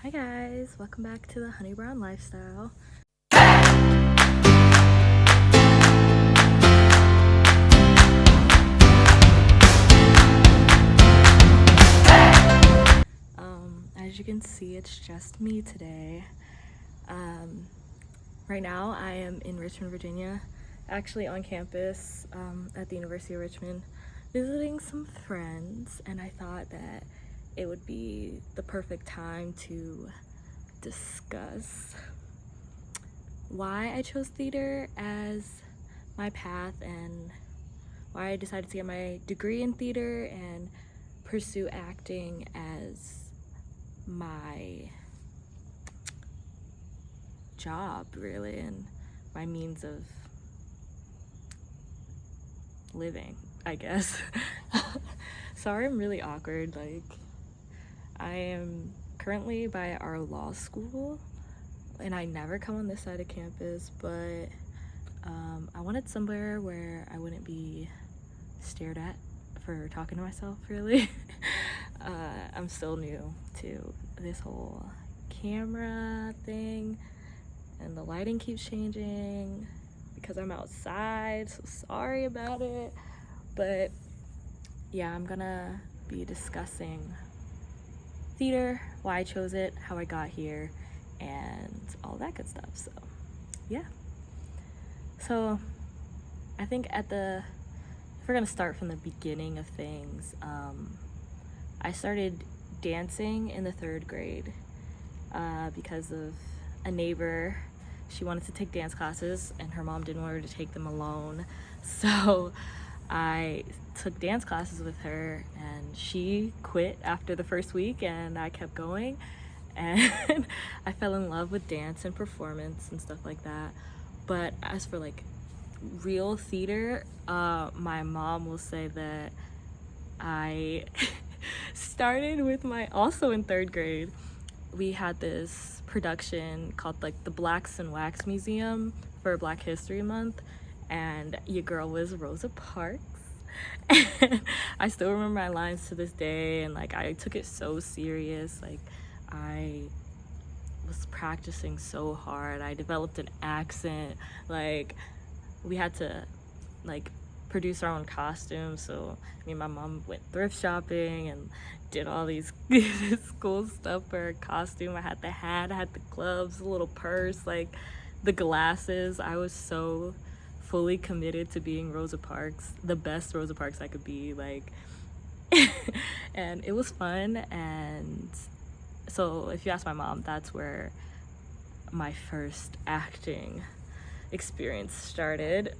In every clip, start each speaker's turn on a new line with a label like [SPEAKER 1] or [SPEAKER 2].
[SPEAKER 1] Hi guys, welcome back to the Honey Brown Lifestyle. As you can see, it's just me today. Right now I am in Richmond, Virginia, actually on campus at the University of Richmond, visiting some friends, and I thought that it would be the perfect time to discuss why I chose theater as my path and why I decided to get my degree in theater and pursue acting as my job, really, and my means of living, I guess. Sorry, I'm really awkward. I am currently by our law school, and I never come on this side of campus, but I wanted somewhere where I wouldn't be stared at for talking to myself, really. I'm still new to this whole camera thing, and the lighting keeps changing because I'm outside, so sorry about it. But yeah, I'm gonna be discussing theater, why I chose it, how I got here, and all that good stuff. So yeah. So I think if we're gonna start from the beginning of things, I started dancing in the 3rd grade because of a neighbor. She wanted to take dance classes and her mom didn't want her to take them alone. So I took dance classes with her, and she quit after the first week and I kept going, and I fell in love with dance and performance and stuff like that. But as for real theater, my mom will say that I started with also in 3rd grade, we had this production called the Blacks and Wax Museum for Black History Month, and your girl was Rosa Parks. And I still remember my lines to this day, and I took it so serious. I was practicing so hard. I developed an accent. We had to produce our own costumes, so me and my mom went thrift shopping and did all these cool stuff for her costume. I had the hat, I had the gloves, the little purse, the glasses. I was so fully committed to being Rosa Parks, the best Rosa Parks I could be, and it was fun. And so if you ask my mom, that's where my first acting experience started.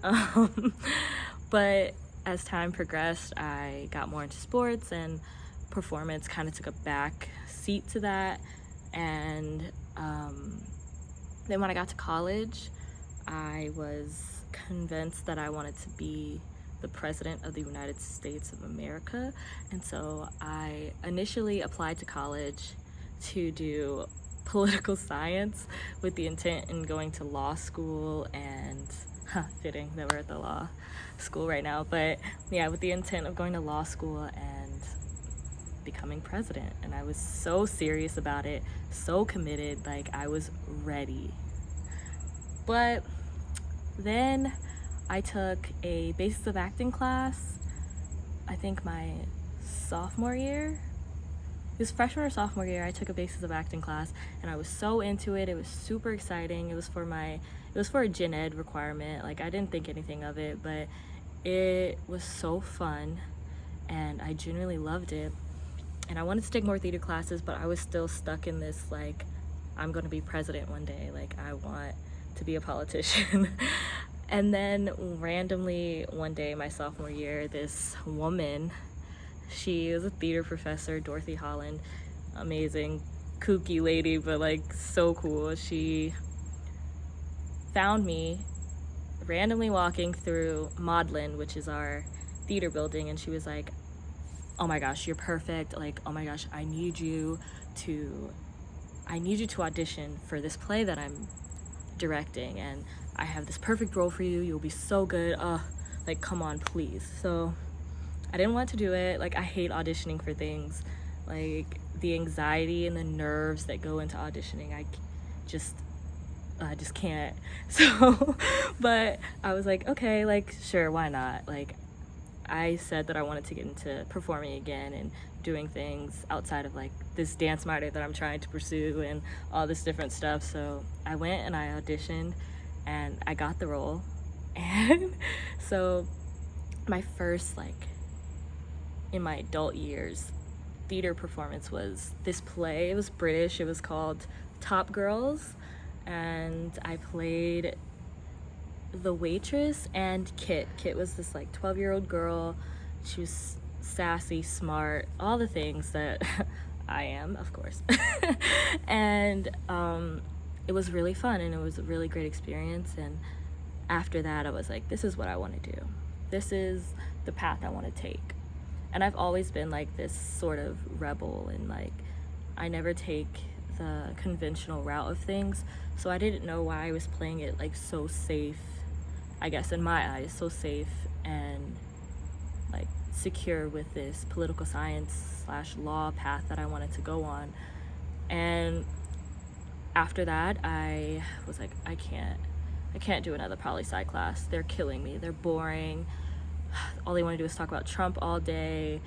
[SPEAKER 1] But as time progressed, I got more into sports, and performance kind of took a back seat to that. And then when I got to college, I was convinced that I wanted to be the president of the United States of America. And so I initially applied to college to do political science with the intent in going to law school, and fitting that we're at the law school right now, but yeah, with the intent of going to law school and becoming president. And I was so serious about it, so committed, I was ready. But then I took a Basis of Acting class, I think my sophomore year. It was freshman or sophomore year. I took a Basis of Acting class, and I was so into it. It was super exciting. It was for a gen ed requirement. I didn't think anything of it, but it was so fun, and I genuinely loved it. And I wanted to take more theater classes, but I was still stuck in this I'm gonna be president one day. I want to be a politician. And then randomly one day, my sophomore year, this woman, she was a theater professor, Dorothy Holland, amazing, kooky lady, but so cool. She found me randomly walking through Maudlin, which is our theater building, and she was like, oh my gosh, you're perfect. Oh my gosh, I need you to audition for this play that I'm directing, and I have this perfect role for you. You'll be so good. Come on, please. So I didn't want to do it. I hate auditioning for things. the anxiety and the nerves that go into auditioning, just I just can't. So, but I was like, okay, like, sure, why not? Like, I said that I wanted to get into performing again and doing things outside of like this dance minor that I'm trying to pursue and all this different stuff. So I went and I auditioned and I got the role. And so my first, like, in my adult years, theater performance was this play. It was British. It was called Top Girls, and I played the waitress and Kit. Kit was this like 12-year-old girl. She was sassy, smart, all the things that I am, of course. And it was really fun, and it was a really great experience. And after that, I was like, this is what I want to do. This is the path I want to take. And I've always been like this sort of rebel, and like I never take the conventional route of things. So I didn't know why I was playing it like so safe, I guess in my eyes, so safe and like secure with this political science / law path that I wanted to go on. And after that, I was like, I can't do another poli-sci class. They're killing me. They're boring. All they want to do is talk about Trump all day.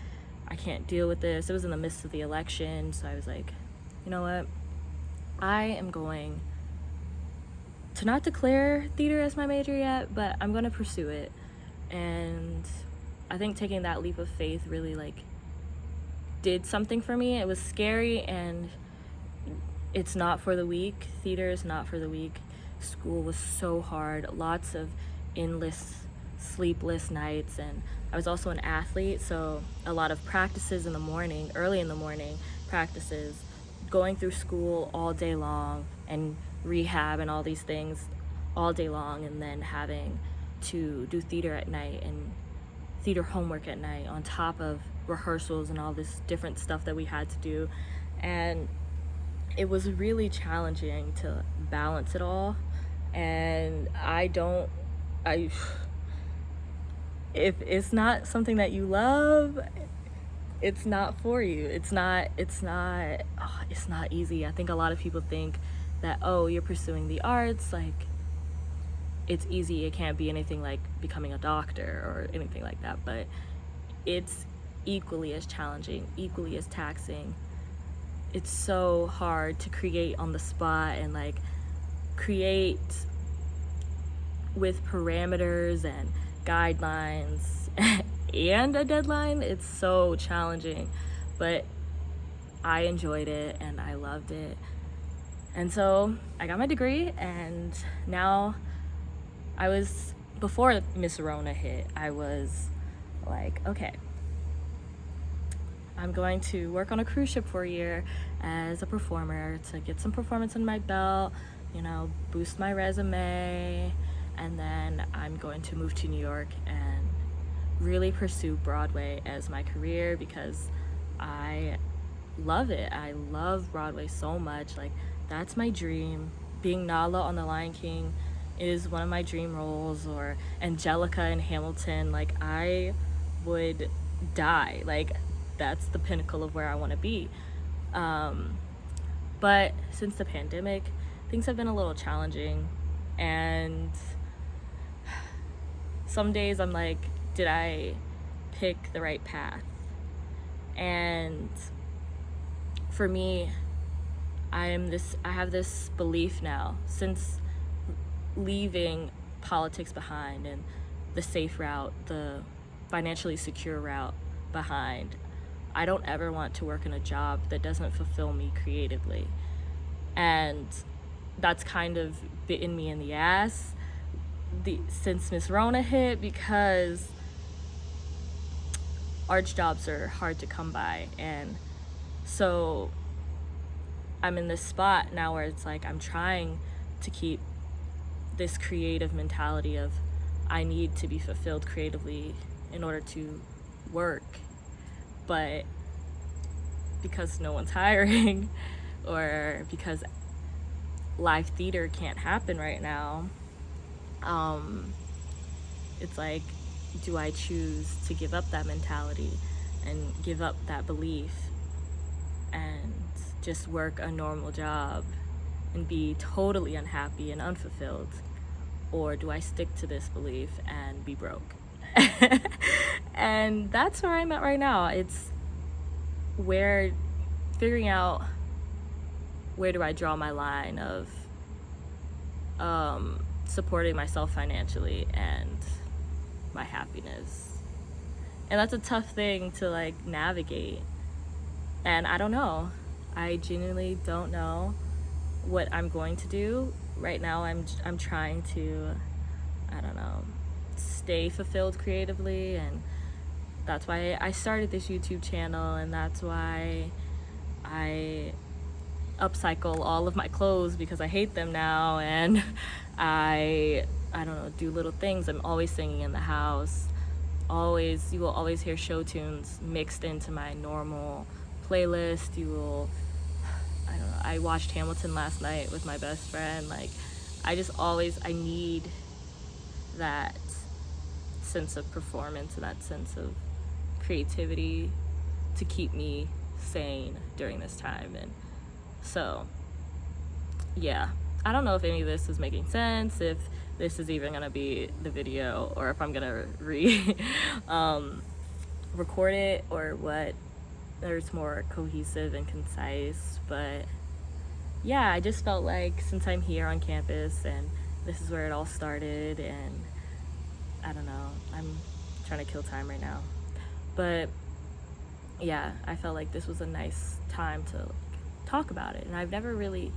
[SPEAKER 1] I can't deal with this. It was in the midst of the election, so I was like, you know what? I am going to not declare theater as my major yet, but I'm going to pursue it. And I think taking that leap of faith really like did something for me. It was scary, and it's not for the weak. Theater is not for the weak. School was so hard. Lots of endless sleepless nights, and I was also an athlete, so a lot of practices in the morning, early in the morning practices, going through school all day long and rehab and all these things all day long, and then having to do theater at night and theater homework at night on top of rehearsals and all this different stuff that we had to do. And it was really challenging to balance it all. And if it's not something that you love, it's not for you. It's not easy. I think a lot of people think that, oh, you're pursuing the arts, like it's easy. It can't be anything like becoming a doctor or anything like that, but it's equally as challenging, equally as taxing. It's so hard to create on the spot and like create with parameters and guidelines and a deadline. It's so challenging, but I enjoyed it and I loved it. And so I got my degree, and now before Miss Rona hit, I was like, okay, I'm going to work on a cruise ship for a year as a performer to get some performance in my belt, boost my resume. And then I'm going to move to New York and really pursue Broadway as my career, because I love it. I love Broadway so much. Like, that's my dream. Being Nala on The Lion King is one of my dream roles, or Angelica in Hamilton. Like, I would die. Like, that's the pinnacle of where I want to be. But since the pandemic, things have been a little challenging, and some days I'm like, did I pick the right path? And for me, I have this belief now, since leaving politics behind and the safe route, the financially secure route behind, I don't ever want to work in a job that doesn't fulfill me creatively. And that's kind of bitten me in the ass since Miss Rona hit, because arts jobs are hard to come by. And so I'm in this spot now where it's like I'm trying to keep this creative mentality of I need to be fulfilled creatively in order to work. But because no one's hiring, or because live theater can't happen right now, it's like, do I choose to give up that mentality and give up that belief? and just work a normal job and be totally unhappy and unfulfilled? Or do I stick to this belief and be broke? And that's where I'm at right now. It's where figuring out where do I draw my line of supporting myself financially and my happiness. And that's a tough thing to like navigate. And I don't know. I genuinely don't know what I'm going to do. Right now I'm trying to, I don't know, stay fulfilled creatively, and that's why I started this YouTube channel, and that's why I upcycle all of my clothes because I hate them now, and I don't know, do little things. I'm always singing in the house. You will always hear show tunes mixed into my normal playlist. You will, I don't know, I watched Hamilton last night with my best friend. Like, I need that sense of performance and that sense of creativity to keep me sane during this time. And so, yeah, I don't know if any of this is making sense, if this is even gonna be the video, or if I'm gonna record it, or what, or it's more cohesive and concise. But yeah, I just felt like since I'm here on campus and this is where it all started, and I don't know, I'm trying to kill time right now, but yeah, I felt like this was a nice time to like talk about it. And I've never really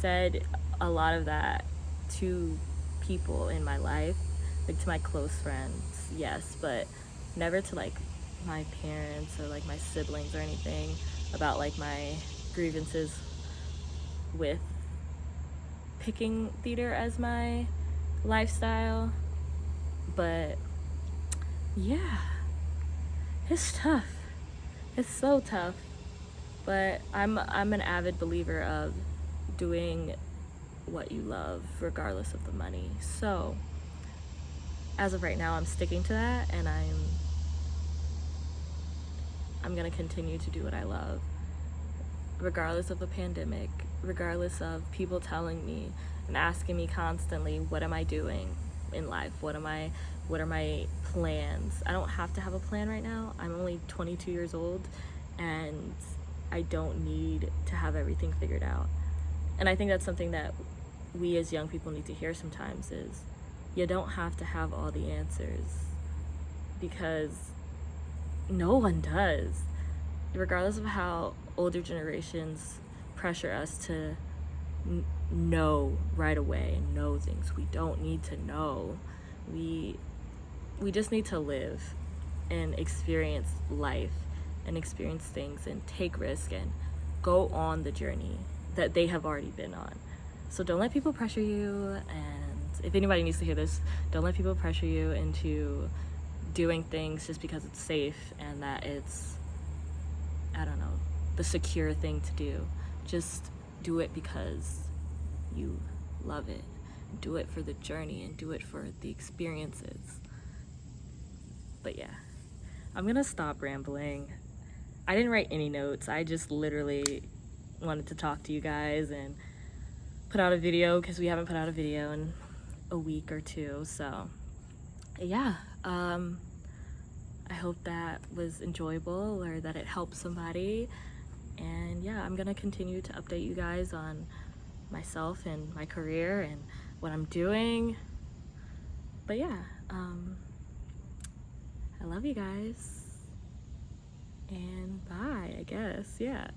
[SPEAKER 1] said a lot of that to people in my life, like to my close friends, yes, but never to like my parents or like my siblings or anything about like my grievances with picking theater as my lifestyle. But yeah, it's tough. It's so tough. But I'm an avid believer of doing what you love regardless of the money. So as of right now, I'm sticking to that, and I'm gonna continue to do what I love regardless of the pandemic, regardless of people telling me and asking me constantly, what am I doing in life? What are my plans? I don't have to have a plan right now. I'm only 22 years old, and I don't need to have everything figured out. And I think that's something that we as young people need to hear sometimes, is you don't have to have all the answers, because no one does. Regardless of how older generations pressure us to know right away and know things we don't need to know, we just need to live and experience life and experience things and take risk and go on the journey that they have already been on. So don't let people pressure you, and if anybody needs to hear this, don't let people pressure you into doing things just because it's safe and that it's, I don't know, the secure thing to do. Just do it because you love it. Do it for the journey and do it for the experiences. But yeah, I'm gonna stop rambling. I didn't write any notes. I just literally wanted to talk to you guys and put out a video, because we haven't put out a video in a week or two. So yeah, I hope that was enjoyable, or that it helped somebody. And yeah, I'm gonna continue to update you guys on myself and my career and what I'm doing. But yeah, I love you guys, and bye, I guess. Yeah.